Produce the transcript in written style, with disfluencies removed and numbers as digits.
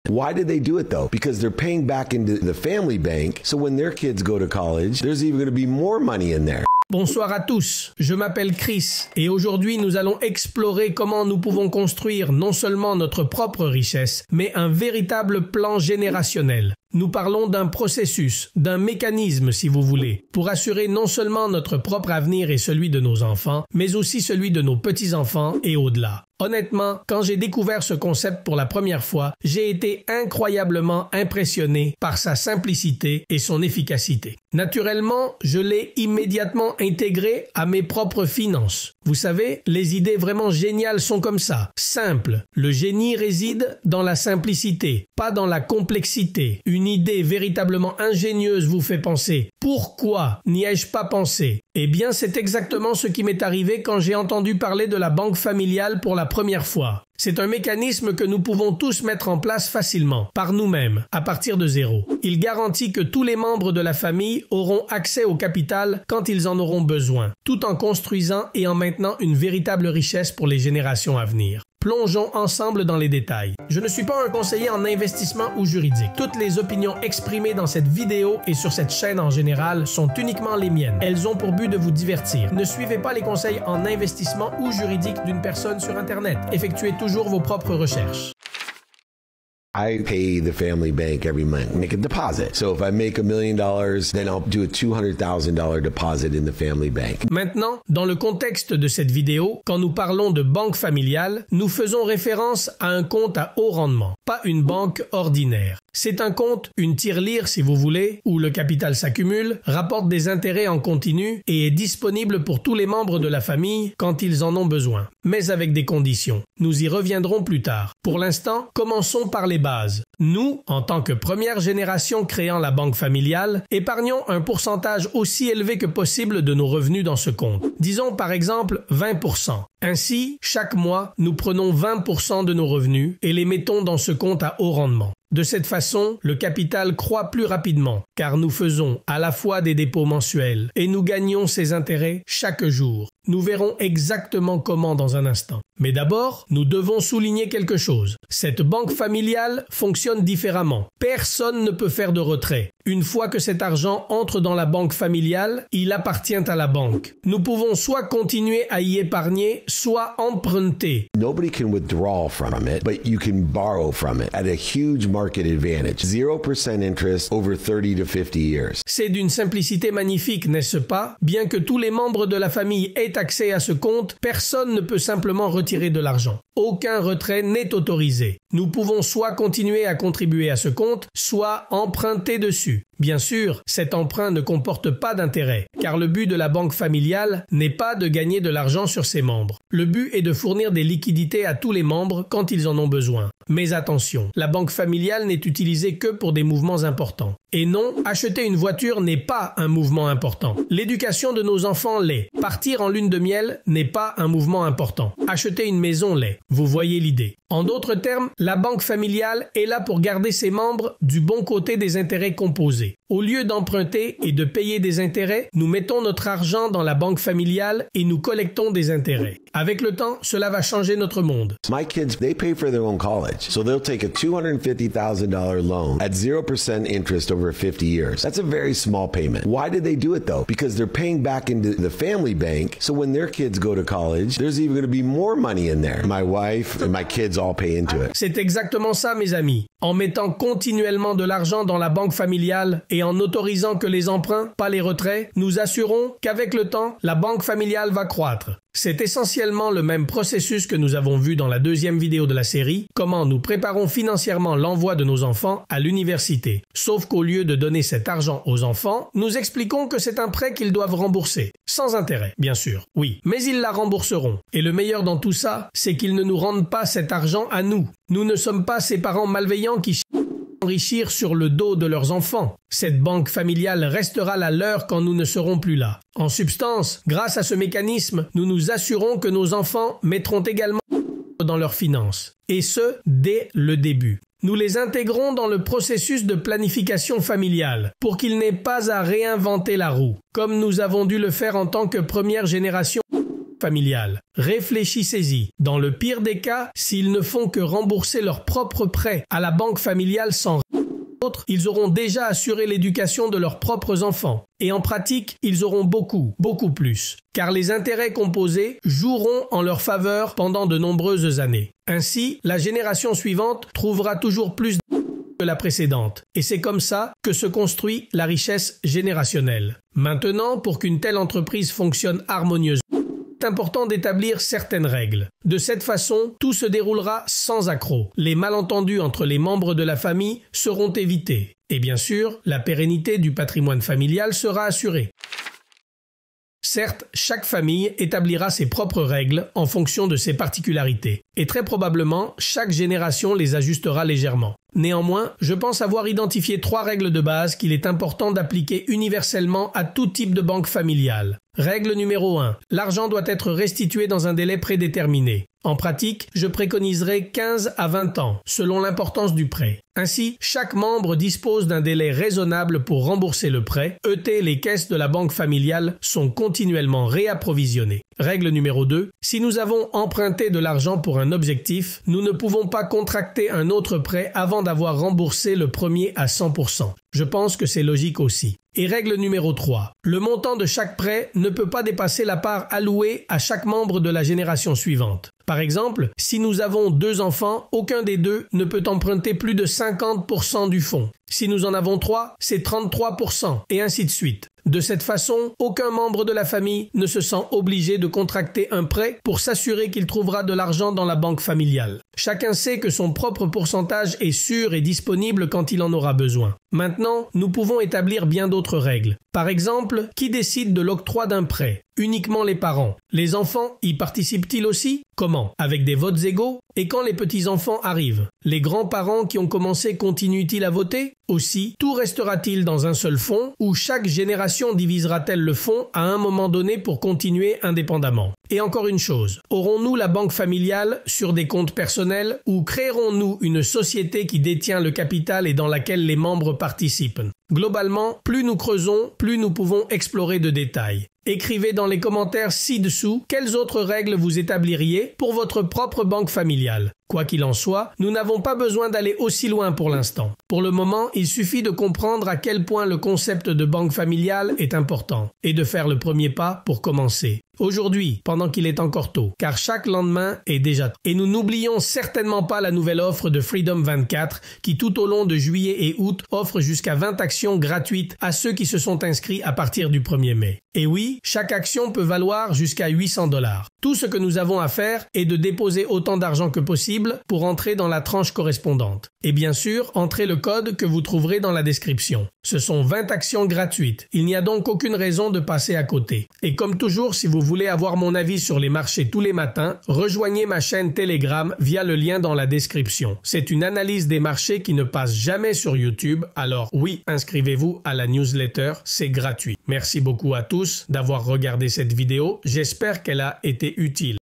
Why did they do it though? Because they're paying back into the family bank, so when their kids go to college, there's even going to be more money in there. Bonsoir à tous, je m'appelle Chris et aujourd'hui nous allons explorer comment nous pouvons construire non seulement notre propre richesse, mais un véritable plan générationnel. Nous parlons d'un processus, d'un mécanisme si vous voulez, pour assurer non seulement notre propre avenir et celui de nos enfants, mais aussi celui de nos petits-enfants et au-delà. Honnêtement, quand j'ai découvert ce concept pour la première fois, j'ai été incroyablement impressionné par sa simplicité et son efficacité. Naturellement, je l'ai immédiatement intégré à mes propres finances. Vous savez, les idées vraiment géniales sont comme ça, simples. Le génie réside dans la simplicité, pas dans la complexité. Une idée véritablement ingénieuse vous fait penser « Pourquoi n'y ai-je pas pensé ?» Eh bien, c'est exactement ce qui m'est arrivé quand j'ai entendu parler de la banque familiale pour la première fois. C'est un mécanisme que nous pouvons tous mettre en place facilement, par nous-mêmes, à partir de zéro. Il garantit que tous les membres de la famille auront accès au capital quand ils en auront besoin, tout en construisant et en maintenant une véritable richesse pour les générations à venir. Plongeons ensemble dans les détails. Je ne suis pas un conseiller en investissement ou juridique. Toutes les opinions exprimées dans cette vidéo et sur cette chaîne en général sont uniquement les miennes. Elles ont pour but de vous divertir. Ne suivez pas les conseils en investissement ou juridique d'une personne sur Internet. Effectuez toujours vos propres recherches. I pay the family bank every month, make a deposit. So if I make $1 million, then I'll do a $200,000 deposit in the family bank. Maintenant, dans le contexte de cette vidéo, quand nous parlons de banque familiale, nous faisons référence à un compte à haut rendement, pas une banque ordinaire. C'est un compte, une tirelire si vous voulez, où le capital s'accumule, rapporte des intérêts en continu et est disponible pour tous les membres de la famille quand ils en ont besoin, mais avec des conditions. Nous y reviendrons plus tard. Pour l'instant, commençons par les bases. Nous, en tant que première génération créant la banque familiale, épargnons un pourcentage aussi élevé que possible de nos revenus dans ce compte. Disons par exemple 20%. Ainsi, chaque mois, nous prenons 20% de nos revenus et les mettons dans ce compte à haut rendement. De cette façon, le capital croît plus rapidement, car nous faisons à la fois des dépôts mensuels et nous gagnons ces intérêts chaque jour. Nous verrons exactement comment dans un instant. Mais d'abord, nous devons souligner quelque chose. Cette banque familiale fonctionne différemment. Personne ne peut faire de retrait. Une fois que cet argent entre dans la banque familiale, il appartient à la banque. Nous pouvons soit continuer à y épargner, soit emprunter. Nobody can withdraw from it, but you can borrow from it at a huge market advantage. 0% interest over 30 to 50 years. C'est d'une simplicité magnifique, n'est-ce pas? Bien que tous les membres de la famille aient accès à ce compte, personne ne peut simplement retirer de l'argent. Aucun retrait n'est autorisé. Nous pouvons soit continuer à contribuer à ce compte, soit emprunter dessus. Bien sûr, cet emprunt ne comporte pas d'intérêt, car le but de la banque familiale n'est pas de gagner de l'argent sur ses membres. Le but est de fournir des liquidités à tous les membres quand ils en ont besoin. Mais attention, la banque familiale n'est utilisée que pour des mouvements importants. Et non, acheter une voiture n'est pas un mouvement important. L'éducation de nos enfants l'est. Partir en lune de miel n'est pas un mouvement important. Acheter une maison l'est. Vous voyez l'idée. En d'autres termes, la banque familiale est là pour garder ses membres du bon côté des intérêts composés. Au lieu d'emprunter et de payer des intérêts, nous mettons notre argent dans la banque familiale et nous collectons des intérêts. Avec le temps, cela va changer notre monde. My kids, they pay for their own college, so they'll take a $250,000 loan at 0% interest over 50 years. That's a very small payment. Why did they do it though? Because they're paying back into the family bank, so when their kids go to college, there's even going to be more money in there. My wife and my kids all pay into it. C'est exactement ça, mes amis. En mettant continuellement de l'argent dans la banque familiale et en autorisant que les emprunts, pas les retraits, nous assurons qu'avec le temps, la banque familiale va croître. C'est essentiellement le même processus que nous avons vu dans la deuxième vidéo de la série, comment nous préparons financièrement l'envoi de nos enfants à l'université. Sauf qu'au lieu de donner cet argent aux enfants, nous expliquons que c'est un prêt qu'ils doivent rembourser. Sans intérêt, bien sûr. Oui, mais ils la rembourseront. Et le meilleur dans tout ça, c'est qu'ils ne nous rendent pas cet argent à nous. Nous ne sommes pas ces parents malveillants qui enrichir sur le dos de leurs enfants. Cette banque familiale restera la leur quand nous ne serons plus là. En substance, grâce à ce mécanisme, nous nous assurons que nos enfants mettront également dans leurs finances. Et ce, dès le début. Nous les intégrons dans le processus de planification familiale pour qu'ils n'aient pas à réinventer la roue, comme nous avons dû le faire en tant que première génération. familiale. Réfléchissez-y. Dans le pire des cas, s'ils ne font que rembourser leurs propres prêts à la banque familiale sans autre, ils auront déjà assuré l'éducation de leurs propres enfants. Et en pratique, ils auront beaucoup plus. Car les intérêts composés joueront en leur faveur pendant de nombreuses années. Ainsi, la génération suivante trouvera toujours plus que la précédente. Et c'est comme ça que se construit la richesse générationnelle. Maintenant, pour qu'une telle entreprise fonctionne harmonieusement, c'est important d'établir certaines règles. De cette façon, tout se déroulera sans accroc. Les malentendus entre les membres de la famille seront évités. Et bien sûr, la pérennité du patrimoine familial sera assurée. Certes, chaque famille établira ses propres règles en fonction de ses particularités. Et très probablement, chaque génération les ajustera légèrement. Néanmoins, je pense avoir identifié 3 règles de base qu'il est important d'appliquer universellement à tout type de banque familiale. Règle numéro 1. L'argent doit être restitué dans un délai prédéterminé. En pratique, je préconiserai 15 à 20 ans, selon l'importance du prêt. Ainsi, chaque membre dispose d'un délai raisonnable pour rembourser le prêt. Les caisses de la banque familiale sont continuellement réapprovisionnées. Règle numéro 2. Si nous avons emprunté de l'argent pour un objectif, nous ne pouvons pas contracter un autre prêt avant d'avoir remboursé le premier à 100%. Je pense que c'est logique aussi. Et règle numéro 3. Le montant de chaque prêt ne peut pas dépasser la part allouée à chaque membre de la génération suivante. Par exemple, si nous avons 2 enfants, aucun des 2 ne peut emprunter plus de 50% du fonds. Si nous en avons 3, c'est 33%, et ainsi de suite. De cette façon, aucun membre de la famille ne se sent obligé de contracter un prêt pour s'assurer qu'il trouvera de l'argent dans la banque familiale. Chacun sait que son propre pourcentage est sûr et disponible quand il en aura besoin. Maintenant, nous pouvons établir bien d'autres règles. Par exemple, qui décide de l'octroi d'un prêt? Uniquement les parents. Les enfants y participent-ils aussi? Comment? Avec des votes égaux? Et quand les petits-enfants arrivent, les grands-parents qui ont commencé continuent-ils à voter? Aussi, tout restera-t-il dans un seul fonds ou chaque génération divisera-t-elle le fonds à un moment donné pour continuer indépendamment? Et encore une chose, aurons-nous la banque familiale sur des comptes personnels ou créerons-nous une société qui détient le capital et dans laquelle les membres participent? Globalement, plus nous creusons, plus nous pouvons explorer de détails. Écrivez dans les commentaires ci-dessous quelles autres règles vous établiriez pour votre propre banque familiale. Quoi qu'il en soit, nous n'avons pas besoin d'aller aussi loin pour l'instant. Pour le moment, il suffit de comprendre à quel point le concept de banque familiale est important et de faire le premier pas pour commencer. Aujourd'hui, pendant qu'il est encore tôt, car chaque lendemain est déjà tôt. Et nous n'oublions certainement pas la nouvelle offre de Freedom 24 qui tout au long de juillet et août offre jusqu'à 20 actions gratuites à ceux qui se sont inscrits à partir du 1er mai. Et oui, chaque action peut valoir jusqu'à 800 $. Tout ce que nous avons à faire est de déposer autant d'argent que possible pour entrer dans la tranche correspondante. Et bien sûr, entrez le code que vous trouverez dans la description. Ce sont 20 actions gratuites. Il n'y a donc aucune raison de passer à côté. Et comme toujours, si vous voulez avoir mon avis sur les marchés tous les matins, rejoignez ma chaîne Telegram via le lien dans la description. C'est une analyse des marchés qui ne passe jamais sur YouTube, alors oui, inscrivez-vous à la newsletter, c'est gratuit. Merci beaucoup à tous d'avoir regardé cette vidéo, j'espère qu'elle a été utile.